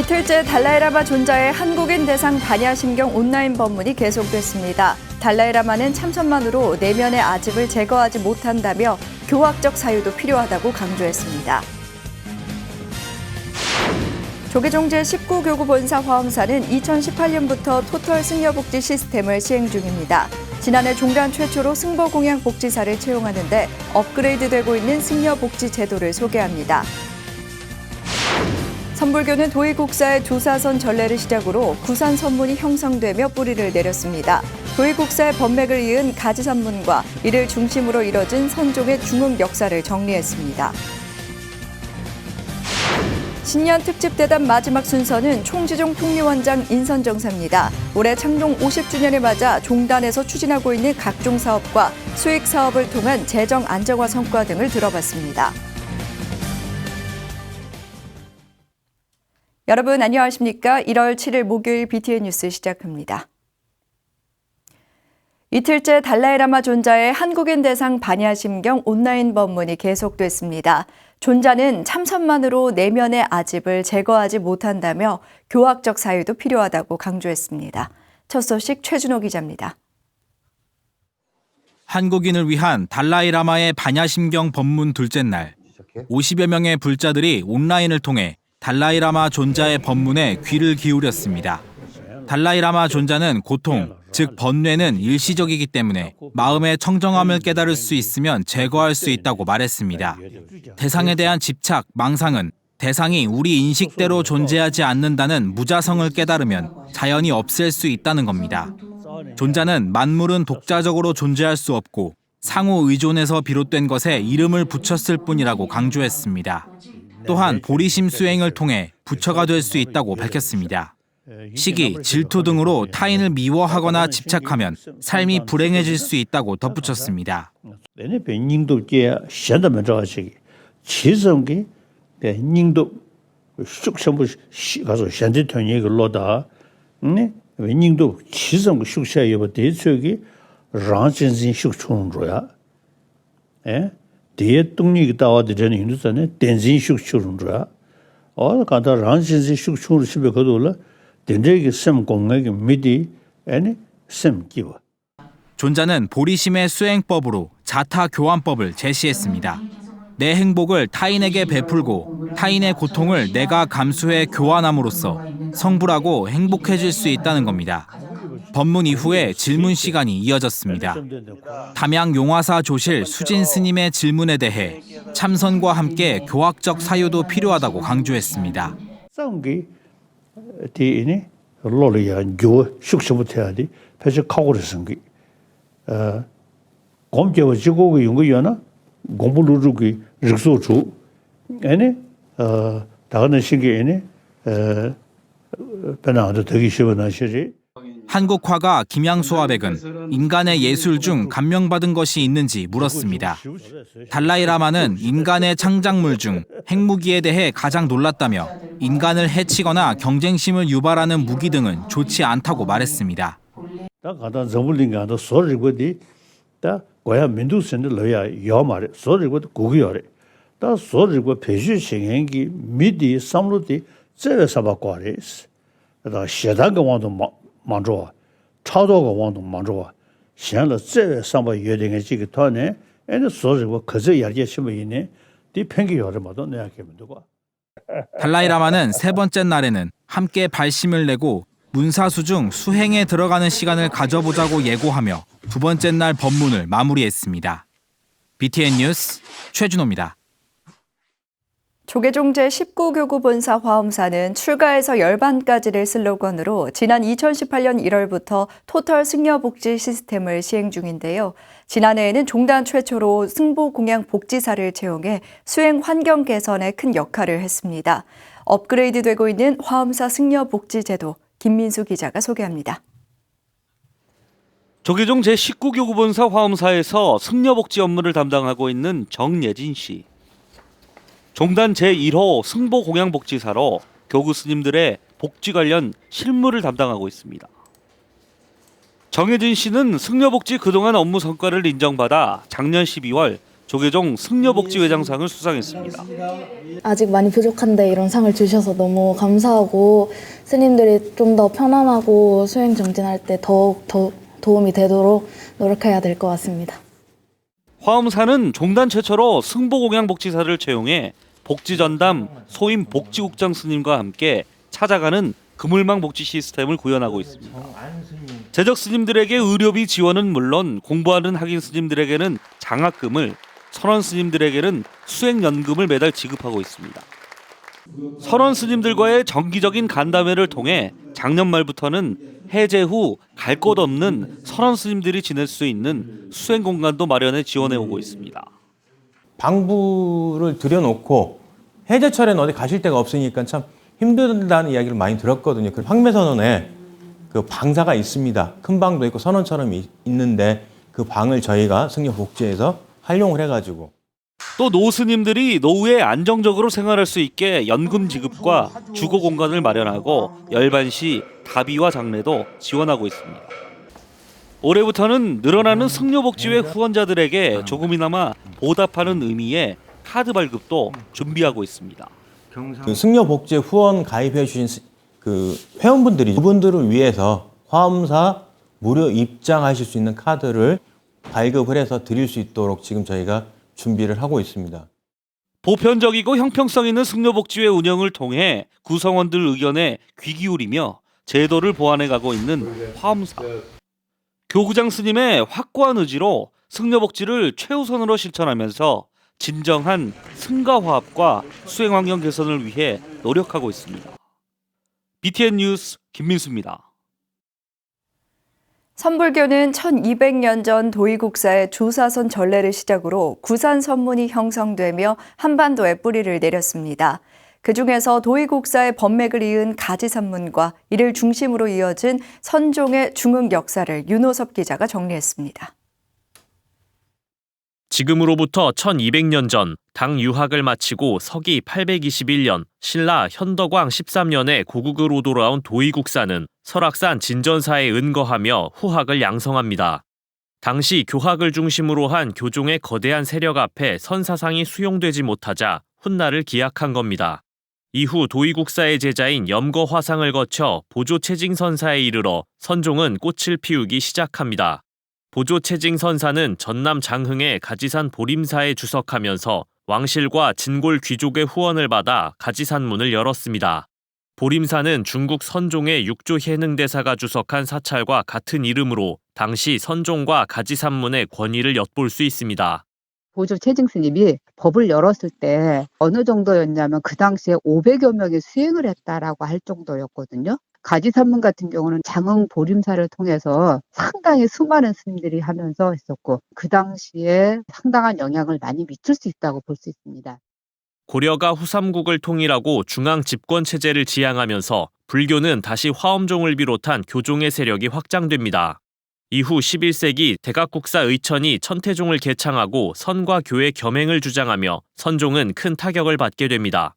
이틀째 달라이라마 존자의 한국인 대상 반야심경 온라인 법문이 계속됐습니다. 달라이라마는 참선만으로 내면의 아집을 제거하지 못한다며 교학적 사유도 필요하다고 강조했습니다. 조계종 제19교구 본사 화엄사는 2018년부터 토털 승려복지 시스템을 시행 중입니다. 지난해 종단 최초로 승보공양 복지사를 채용하는데 업그레이드되고 있는 승려복지 제도를 소개합니다. 선불교는 도의국사의 조사선 전례를 시작으로 구산 선문이 형성되며 뿌리를 내렸습니다. 도의국사의 법맥을 이은 가지선문과 이를 중심으로 이뤄진 선종의 중흥 역사를 정리했습니다. 신년 특집 대담 마지막 순서는 총지종 통리원장 인선정사입니다. 올해 창종 50주년을 맞아 종단에서 추진하고 있는 각종 사업과 수익 사업을 통한 재정 안정화 성과 등을 들어봤습니다. 여러분 안녕하십니까? 1월 7일 목요일 BTN 뉴스 시작합니다. 이틀째 달라이라마 존자의 한국인 대상 반야심경 온라인 법문이 계속됐습니다. 존자는 참선만으로 내면의 아집을 제거하지 못한다며 교학적 사유도 필요하다고 강조했습니다. 첫 소식 최준호 기자입니다. 한국인을 위한 달라이라마의 반야심경 법문 둘째 날, 50여 명의 불자들이 온라인을 통해 달라이라마 존자의 법문에 귀를 기울였습니다. 달라이라마 존자는 고통, 즉 번뇌는 일시적이기 때문에 마음의 청정함을 깨달을 수 있으면 제거할 수 있다고 말했습니다. 대상에 대한 집착, 망상은 대상이 우리 인식대로 존재하지 않는다는 무자성을 깨달으면 자연히 없앨 수 있다는 겁니다. 존자는 만물은 독자적으로 존재할 수 없고 상호 의존에서 비롯된 것에 이름을 붙였을 뿐이라고 강조했습니다. 또한 보리심 수행을 통해 부처가 될 수 있다고 밝혔습니다. 시기, 질투 등으로 타인을 미워하거나 집착하면 삶이 불행해질 수 있다고 덧붙였습니다. 대에 뚱이 따와들는 인도산에 댄진 슉슈run로야. 가다 란신지 슉슈를 집에 거둘라. 댄제기 셈 공에게 미디 아니 셈 기와. 존자는 보리심의 수행법으로 자타 교환법을 제시했습니다. 내 행복을 타인에게 베풀고 타인의 고통을 내가 감수해 교환함으로써 성불하고 행복해질 수 있다는 겁니다. 법문 이후에 질문 시간이 이어졌습니다. 담양 용화사 조실 수진 스님의 질문에 대해 참선과 함께 교학적 사유도 필요하다고 강조했습니다. 한국 화가 김양수 화백은 인간의 예술 중 감명받은 것이 있는지 물었습니다. 달라이라마는 인간의 창작물 중 핵무기에 대해 가장 놀랐다며 인간을 해치거나 경쟁심을 유발하는 무기 등은 좋지 않다고 말했습니다. 만족아 차도가 왕도 만족아 현재这上바约定의 지기 토네 애는 소리고 그저 이야기하시면 이 팽기 여름마다 내야겠면 되고 달라이라마는 세 번째 날에는 함께 발심을 내고 문사수 중 수행에 들어가는 시간을 가져보자고 예고하며 두 번째 날 법문을 마무리했습니다. BTN 뉴스 최준호입니다. 조계종 제19교구 본사 화엄사는 출가에서 열반까지를 슬로건으로 지난 2018년 1월부터 토털 승려복지 시스템을 시행 중인데요. 지난해에는 종단 최초로 승보공양 복지사를 채용해 수행 환경 개선에 큰 역할을 했습니다. 업그레이드되고 있는 화엄사 승려복지제도 김민수 기자가 소개합니다. 조계종 제19교구 본사 화엄사에서 승려복지 업무를 담당하고 있는 정예진 씨. 종단 제1호 승보공양복지사로 교구 스님들의 복지 관련 실무를 담당하고 있습니다. 정혜진 씨는 승려복지 그동안 업무 성과를 인정받아 작년 12월 조계종 승려복지회장상을 수상했습니다. 아직 많이 부족한데 이런 상을 주셔서 너무 감사하고 스님들이 좀 더 편안하고 수행 정진할 때 더욱 더 도움이 되도록 노력해야 될 것 같습니다. 화엄사는 종단 최초로 승보공양복지사를 채용해 복지전담 소임 복지국장 스님과 함께 찾아가는 그물망 복지 시스템을 구현하고 있습니다. 재적 스님들에게 의료비 지원은 물론 공부하는 학인 스님들에게는 장학금을, 선원 스님들에게는 수행연금을 매달 지급하고 있습니다. 선원 스님들과의 정기적인 간담회를 통해 작년 말부터는 해제 후 갈 곳 없는 선원 스님들이 지낼 수 있는 수행 공간도 마련해 지원해 오고 있습니다. 방부를 들여놓고 해제철에는 어디 가실 데가 없으니까 참 힘들다는 이야기를 많이 들었거든요. 그 황매선원에 그 방사가 있습니다. 큰 방도 있고 선원처럼 있는데 그 방을 저희가 승려복지에서 활용을 해가지고 또 노스님들이 노후에 안정적으로 생활할 수 있게 연금 지급과 주거 공간을 마련하고 열반시 다비와 장례도 지원하고 있습니다. 올해부터는 늘어나는 승려복지회 후원자들에게 조금이나마 보답하는 의미의 카드 발급도 준비하고 있습니다. 그 승려복지에 후원 가입해 주신 그 회원분들이 그분들을 위해서 화엄사 무료 입장하실 수 있는 카드를 발급을 해서 드릴 수 있도록 지금 저희가 준비를 하고 있습니다. 보편적이고 형평성 있는 승려복지회 운영을 통해 구성원들 의견에 귀 기울이며 제도를 보완해 가고 있는 화엄사. 교구장 스님의 확고한 의지로 승려복지를 최우선으로 실천하면서 진정한 승가 화합과 수행 환경 개선을 위해 노력하고 있습니다. BTN 뉴스 김민수입니다. 선불교는 1200년 전 도의국사의 주사선 전례를 시작으로 구산 선문이 형성되며 한반도에 뿌리를 내렸습니다. 그중에서 도의국사의 법맥을 이은 가지산문과 이를 중심으로 이어진 선종의 중흥 역사를 윤호섭 기자가 정리했습니다. 지금으로부터 1200년 전 당 유학을 마치고 서기 821년 신라 현덕왕 13년에 고국으로 돌아온 도의국사는 설악산 진전사에 은거하며 후학을 양성합니다. 당시 교학을 중심으로 한 교종의 거대한 세력 앞에 선사상이 수용되지 못하자 훗날을 기약한 겁니다. 이후 도의국사의 제자인 염거화상을 거쳐 보조체징선사에 이르러 선종은 꽃을 피우기 시작합니다. 보조체징선사는 전남 장흥의 가지산 보림사에 주석하면서 왕실과 진골 귀족의 후원을 받아 가지산문을 열었습니다. 보림사는 중국 선종의 육조 해능대사가 주석한 사찰과 같은 이름으로 당시 선종과 가지산문의 권위를 엿볼 수 있습니다. 보조 체증 스님이 법을 열었을 때 어느 정도였냐면 그 당시에 500여 명이 수행을 했다라고 할 정도였거든요. 가지산문 같은 경우는 장흥 보림사를 통해서 상당히 수많은 스님들이 하면서 했었고 그 당시에 상당한 영향을 많이 미칠 수 있다고 볼 수 있습니다. 고려가 후삼국을 통일하고 중앙 집권 체제를 지향하면서 불교는 다시 화엄종을 비롯한 교종의 세력이 확장됩니다. 이후 11세기 대각국사 의천이 천태종을 개창하고 선과 교의 겸행을 주장하며 선종은 큰 타격을 받게 됩니다.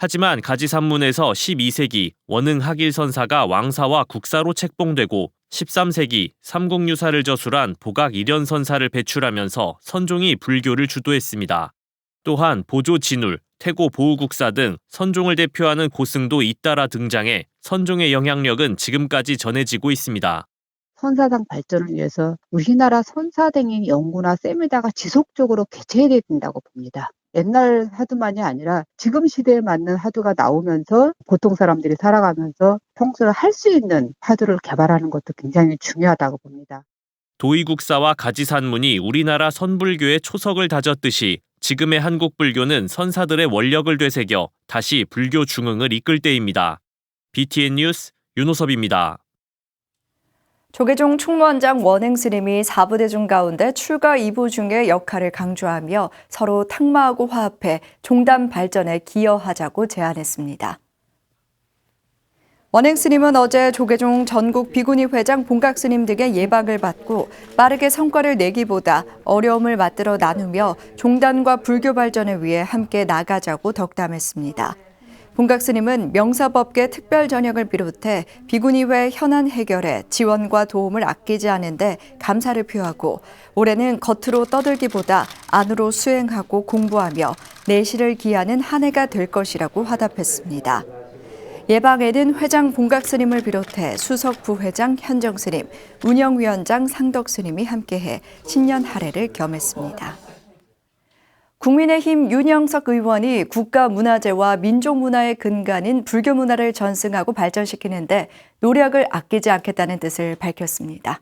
하지만 가지산문에서 12세기 원흥학일선사가 왕사와 국사로 책봉되고 13세기 삼국유사를 저술한 보각일연선사를 배출하면서 선종이 불교를 주도했습니다. 또한 보조진울, 태고보우국사 등 선종을 대표하는 고승도 잇따라 등장해 선종의 영향력은 지금까지 전해지고 있습니다. 선사상 발전을 위해서 우리나라 선사등의 연구나 세미나가 지속적으로 개최해야 된다고 봅니다. 옛날 화두만이 아니라 지금 시대에 맞는 화두가 나오면서 보통 사람들이 살아가면서 평소에 할 수 있는 화두를 개발하는 것도 굉장히 중요하다고 봅니다. 도의국사와 가지산문이 우리나라 선불교의 초석을 다졌듯이 지금의 한국 불교는 선사들의 원력을 되새겨 다시 불교 중흥을 이끌 때입니다. BTN 뉴스 윤호섭입니다. 조계종 충무원장 원행 스님이 4부대중 가운데 출가 2부 중의 역할을 강조하며 서로 탁마하고 화합해 종단 발전에 기여하자고 제안했습니다. 원행 스님은 어제 조계종 전국 비구니 회장 본각 스님 등의 예방을 받고 빠르게 성과를 내기보다 어려움을 맞들어 나누며 종단과 불교 발전을 위해 함께 나가자고 덕담했습니다. 본각 스님은 명사법계 특별 전역을 비롯해 비구니회 현안 해결에 지원과 도움을 아끼지 않은데 감사를 표하고 올해는 겉으로 떠들기보다 안으로 수행하고 공부하며 내실을 기하는 한 해가 될 것이라고 화답했습니다. 예방에는 회장 본각 스님을 비롯해 수석 부회장 현정 스님, 운영위원장 상덕 스님이 함께해 신년 할애를 겸했습니다. 국민의힘 윤영석 의원이 국가문화재와 민족문화의 근간인 불교 문화를 전승하고 발전시키는데 노력을 아끼지 않겠다는 뜻을 밝혔습니다.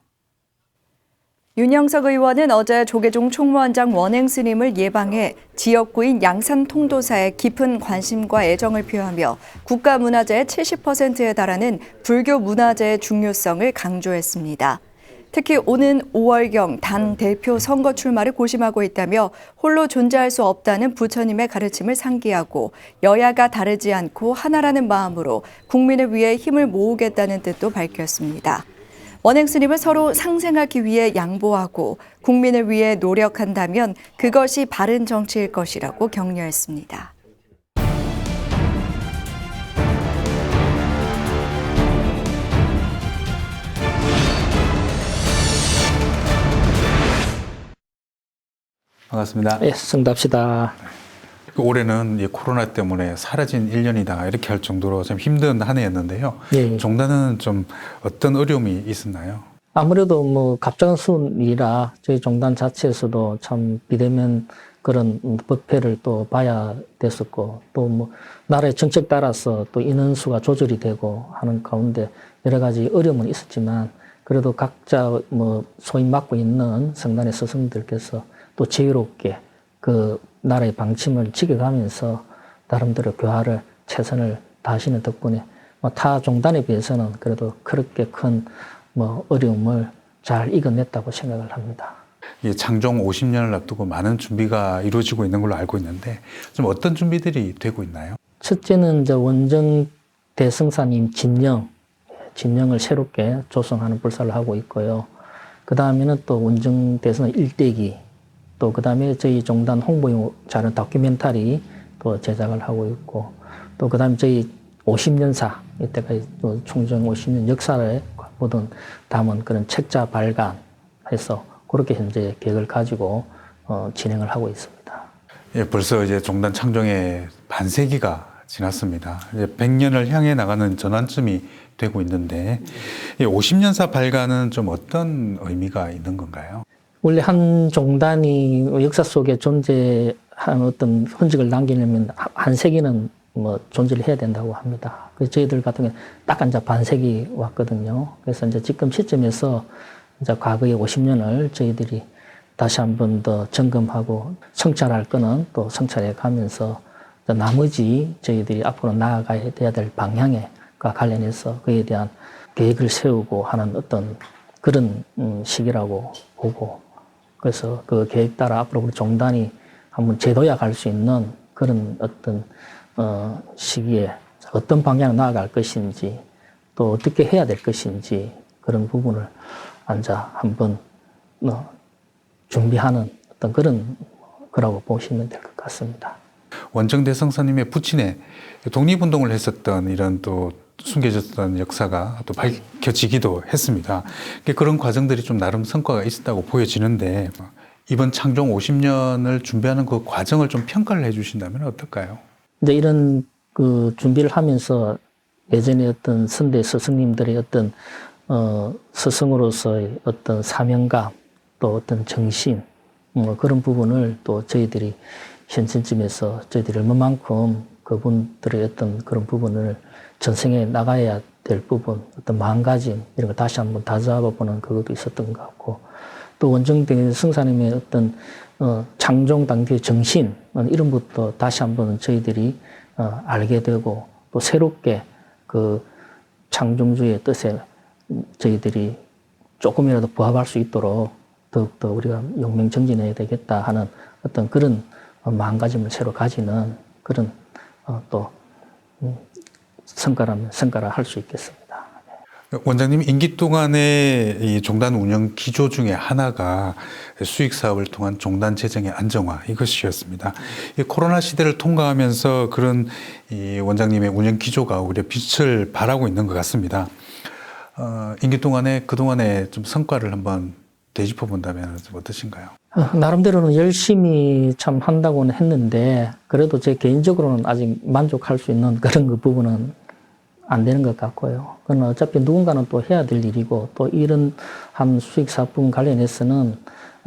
윤영석 의원은 어제 조계종 총무원장 원행 스님을 예방해 지역구인 양산 통도사에 깊은 관심과 애정을 표하며 국가문화재의 70%에 달하는 불교 문화재의 중요성을 강조했습니다. 특히 오는 5월경 당 대표 선거 출마를 고심하고 있다며 홀로 존재할 수 없다는 부처님의 가르침을 상기하고 여야가 다르지 않고 하나라는 마음으로 국민을 위해 힘을 모으겠다는 뜻도 밝혔습니다. 원행 스님은 서로 상생하기 위해 양보하고 국민을 위해 노력한다면 그것이 바른 정치일 것이라고 격려했습니다. 반갑습니다. 예, 승답시다. 올해는 이 코로나 때문에 사라진 1년이다 이렇게 할 정도로 좀 힘든 한 해였는데요. 예. 종단은 좀 어떤 어려움이 있었나요? 아무래도 뭐 갑작스러운이라 저희 종단 자체에서도 참 비대면 그런 법회를 또 봐야 됐었고 또 뭐 나라의 정책 따라서 또 인원수가 조절이 되고 하는 가운데 여러 가지 어려움은 있었지만 그래도 각자 뭐 소임 맡고 있는 성단의 스승들께서 또 자유롭게 그 나라의 방침을 지켜가면서 나름대로 교화를 최선을 다하시는 덕분에 뭐 타 종단에 비해서는 그래도 그렇게 큰 뭐 어려움을 잘 이겨냈다고 생각을 합니다. 이 창종 50년을 앞두고 많은 준비가 이루어지고 있는 걸로 알고 있는데 좀 어떤 준비들이 되고 있나요? 첫째는 이제 원정 대승사님 진영을 새롭게 조성하는 불사를 하고 있고요. 그 다음에는 또 원정 대승 일대기 또 그 다음에 저희 종단 홍보용 자료 다큐멘터리 또 제작을 하고 있고 또 그 다음에 저희 50년사 이때까지 또 총정 50년 역사를 모든 담은 그런 책자 발간해서 그렇게 현재 계획을 가지고 진행을 하고 있습니다. 예, 벌써 이제 종단 창종의 반세기가 지났습니다. 이제 100년을 향해 나가는 전환점이 되고 있는데 이 50년사 발간은 좀 어떤 의미가 있는 건가요? 원래 한 종단이 역사 속에 존재한 어떤 흔적을 남기려면 한 세기는 뭐 존재를 해야 된다고 합니다. 그래서 저희들 같은 경우는 딱 이제 반세기 왔거든요. 그래서 이제 지금 시점에서 이제 과거의 50년을 저희들이 다시 한 번 더 점검하고 성찰할 거는 또 성찰해 가면서 나머지 저희들이 앞으로 나아가야 될 방향에 관련해서 그에 대한 계획을 세우고 하는 어떤 그런 시기라고 보고 그래서 그 계획 따라 앞으로 우리 종단이 한번 재도약할 수 있는 그런 어떤 시기에 어떤 방향으로 나아갈 것인지 또 어떻게 해야 될 것인지 그런 부분을 앉아 한번 준비하는 어떤 그런 거라고 보시면 될 것 같습니다. 원정대성사님의 부친의 독립운동을 했었던 이런 또 숨겨졌던 역사가 또 밝혀지기도 했습니다. 그런 과정들이 좀 나름 성과가 있었다고 보여지는데 이번 창종 50년을 준비하는 그 과정을 좀 평가를 해주신다면 어떨까요? 이제 이런 그 준비를 하면서 예전에 어떤 선대 스승님들의 어떤 스승으로서의 어떤 사명감 또 어떤 정신 그런 부분을 또 저희들이 현실쯤에서 저희들이 얼마만큼 그분들의 어떤 그런 부분을 전생에 나가야 될 부분, 어떤 마음가짐 이런 거 다시 한번 다잡아보는 그것도 있었던 것 같고 또 원정대 승사님의 어떤 창종 당대의 정신 이런 것도 다시 한번 저희들이 알게 되고 또 새롭게 그 창종주의 뜻에 저희들이 조금이라도 부합할 수 있도록 더욱더 우리가 용맹정진해야 되겠다 하는 어떤 그런 마음가짐을 새로 가지는 그런 또 성과라 할 수 있겠습니다. 원장님 임기 동안의 이 종단 운영 기조 중에 하나가 수익 사업을 통한 종단 재정의 안정화 이것이었습니다. 이 코로나 시대를 통과하면서 그런 이 원장님의 운영 기조가 오히려 빛을 발하고 있는 것 같습니다. 임기 동안에 그동안의 좀 성과를 한번 되짚어 본다면 좀 어떠신가요? 나름대로는 열심히 참 한다고는 했는데 그래도 제 개인적으로는 아직 만족할 수 있는 그런 그 부분은 안 되는 것 같고요. 그건 어차피 누군가는 또 해야 될 일이고 또 이런 한 수익 사업 부분 관련해서는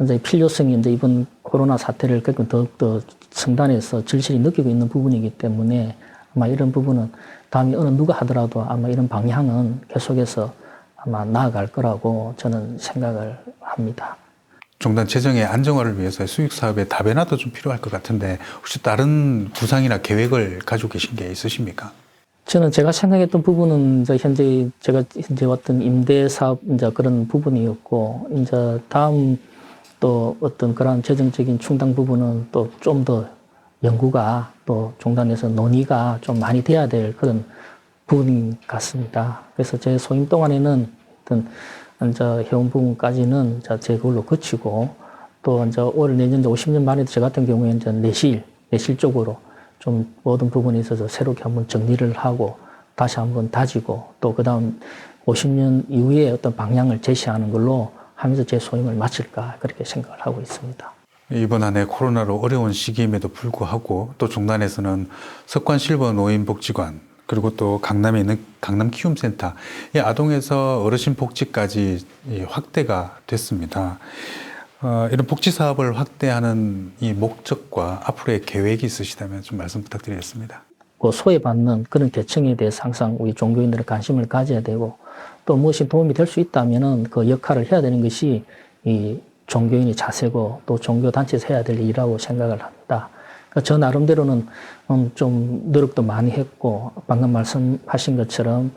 이제 필요성이 이제 이번 코로나 사태를 겪은 더욱더 성단에서 절실히 느끼고 있는 부분이기 때문에 아마 이런 부분은 다음에 어느 누가 하더라도 아마 이런 방향은 계속해서 아마 나아갈 거라고 저는 생각을 합니다. 종단 재정의 안정화를 위해서 수익 사업의 다변화도 좀 필요할 것 같은데 혹시 다른 구상이나 계획을 가지고 계신 게 있으십니까? 저는 제가 생각했던 부분은 이제 현재 제가 현재 어떤 임대 사업 이제 그런 부분이었고 이제 다음 또 어떤 그런 재정적인 충당 부분은 또 좀 더 연구가 또 종단에서 논의가 좀 많이 돼야 될 그런 부분 같습니다. 그래서 제 소임 동안에는 어떤 이제 해온 부분까지는 제 그걸로 그치고 또 이제 올 내년 50년 만에 저 같은 경우에는 이제 내실 쪽으로 좀 모든 부분에 있어서 새롭게 한번 정리를 하고 다시 한번 다지고 또 그다음 50년 이후에 어떤 방향을 제시하는 걸로 하면서 제 소임을 마칠까 그렇게 생각을 하고 있습니다. 이번 한 해 코로나로 어려운 시기임에도 불구하고 또 종단에서는 석관 실버 노인복지관 그리고 또 강남에 있는 강남키움센터 이 아동에서 어르신 복지까지 확대가 됐습니다. 이런 복지 사업을 확대하는 이 목적과 앞으로의 계획이 있으시다면 좀 말씀 부탁드리겠습니다. 소외받는 그런 계층에 대해서 항상 우리 종교인들의 관심을 가져야 되고 또 무엇이 도움이 될 수 있다면은 그 역할을 해야 되는 것이 이 종교인의 자세고 또 종교단체에서 해야 될 일이라고 생각을 합니다. 그러니까 저 나름대로는 좀 노력도 많이 했고 방금 말씀하신 것처럼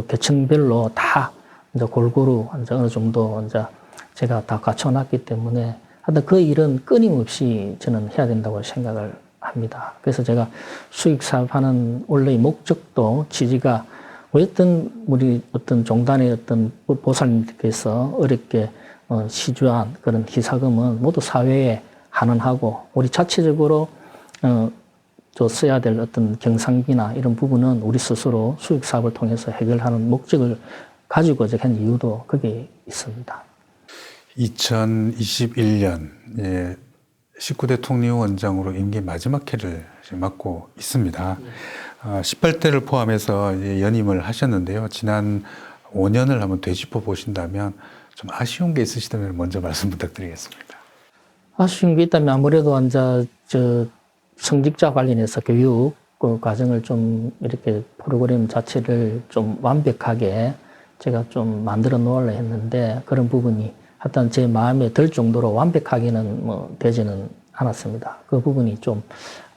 계층별로 다 이제 골고루 이제 어느 정도 이제 제가 다 갖춰놨기 때문에 하여튼 그 일은 끊임없이 저는 해야 된다고 생각을 합니다. 그래서 제가 수익 사업하는 원래의 목적도 취지가 우리 어떤 종단의 어떤 보살님께서 어렵게 시주한 그런 희사금은 모두 사회에 환원하고 우리 자체적으로 또 써야 될 어떤 경상비나 이런 부분은 우리 스스로 수익 사업을 통해서 해결하는 목적을 가지고 제가 한 이유도 거기에 있습니다. 2021년 19대 통리원장으로 임기 마지막 해를 맡고 있습니다. 18대를 포함해서 연임을 하셨는데요. 지난 5년을 한번 되짚어 보신다면 좀 아쉬운 게 있으시다면 먼저 말씀 부탁드리겠습니다. 아쉬운 게 있다면 아무래도 이제 성직자 관련해서 교육 그 과정을 좀 이렇게 프로그램 자체를 좀 완벽하게 제가 좀 만들어 놓으려 했는데 그런 부분이 하여튼 제 마음에 들 정도로 완벽하게는 되지는 않았습니다. 그 부분이 좀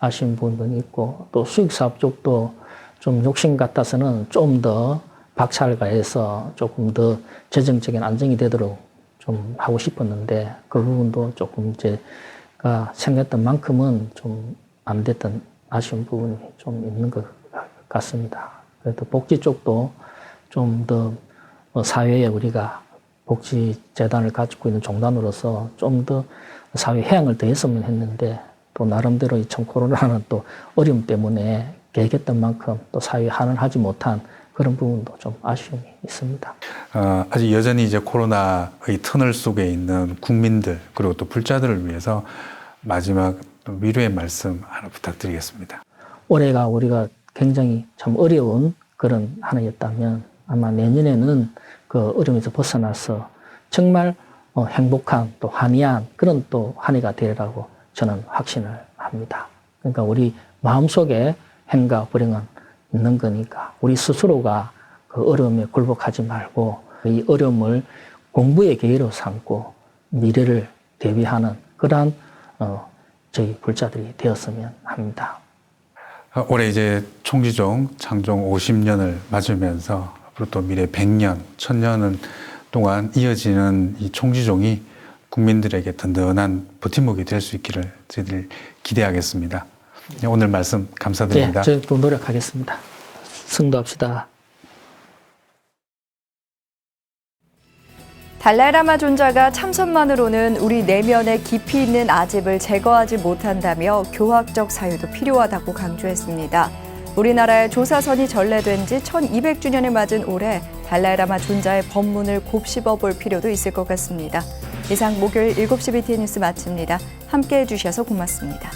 아쉬운 부분이 있고 또 수익사업 쪽도 좀 욕심 같아서는 좀 더 박차를 가해서 조금 더 재정적인 안정이 되도록 좀 하고 싶었는데 그 부분도 조금 제가 생각했던 만큼은 좀 안 됐던 아쉬운 부분이 좀 있는 것 같습니다. 그래도 복지 쪽도 좀 더 사회에 우리가 복지재단을 가지고 있는 종단으로서 좀 더 사회 해양을 더했으면 했는데 또 나름대로 이 참 코로나는 또 어려움 때문에 계획했던 만큼 또 사회에 환원하지 못한 그런 부분도 좀 아쉬움이 있습니다. 아직 여전히 이제 코로나의 터널 속에 있는 국민들 그리고 또 불자들을 위해서 마지막 위로의 말씀 하나 부탁드리겠습니다. 올해가 우리가 굉장히 참 어려운 그런 한 해였다면 아마 내년에는 그 어려움에서 벗어나서 정말 행복한 또 환희한 그런 또 한 해가 되리라고 저는 확신을 합니다. 그러니까 우리 마음속에 행과 불행은 있는 거니까 우리 스스로가 그 어려움에 굴복하지 말고 이 어려움을 공부의 계기로 삼고 미래를 대비하는 그러한 저희 불자들이 되었으면 합니다. 올해 이제 총지종 창종 50년을 맞으면서 앞으로 또 미래 100년, 1000년 동안 이어지는 이 총지종이 국민들에게 든든한 버팀목이 될 수 있기를 저희들 기대하겠습니다. 오늘 말씀 감사드립니다. 네, 저도 노력하겠습니다. 승도합시다. 달라이라마 존자가 참선만으로는 우리 내면에 깊이 있는 아집을 제거하지 못한다며 교학적 사유도 필요하다고 강조했습니다. 우리나라의 조사선이 전래된 지 1200주년을 맞은 올해 달라이라마 존자의 법문을 곱씹어 볼 필요도 있을 것 같습니다. 이상 목요일 7시 BTN 뉴스 마칩니다. 함께해 주셔서 고맙습니다.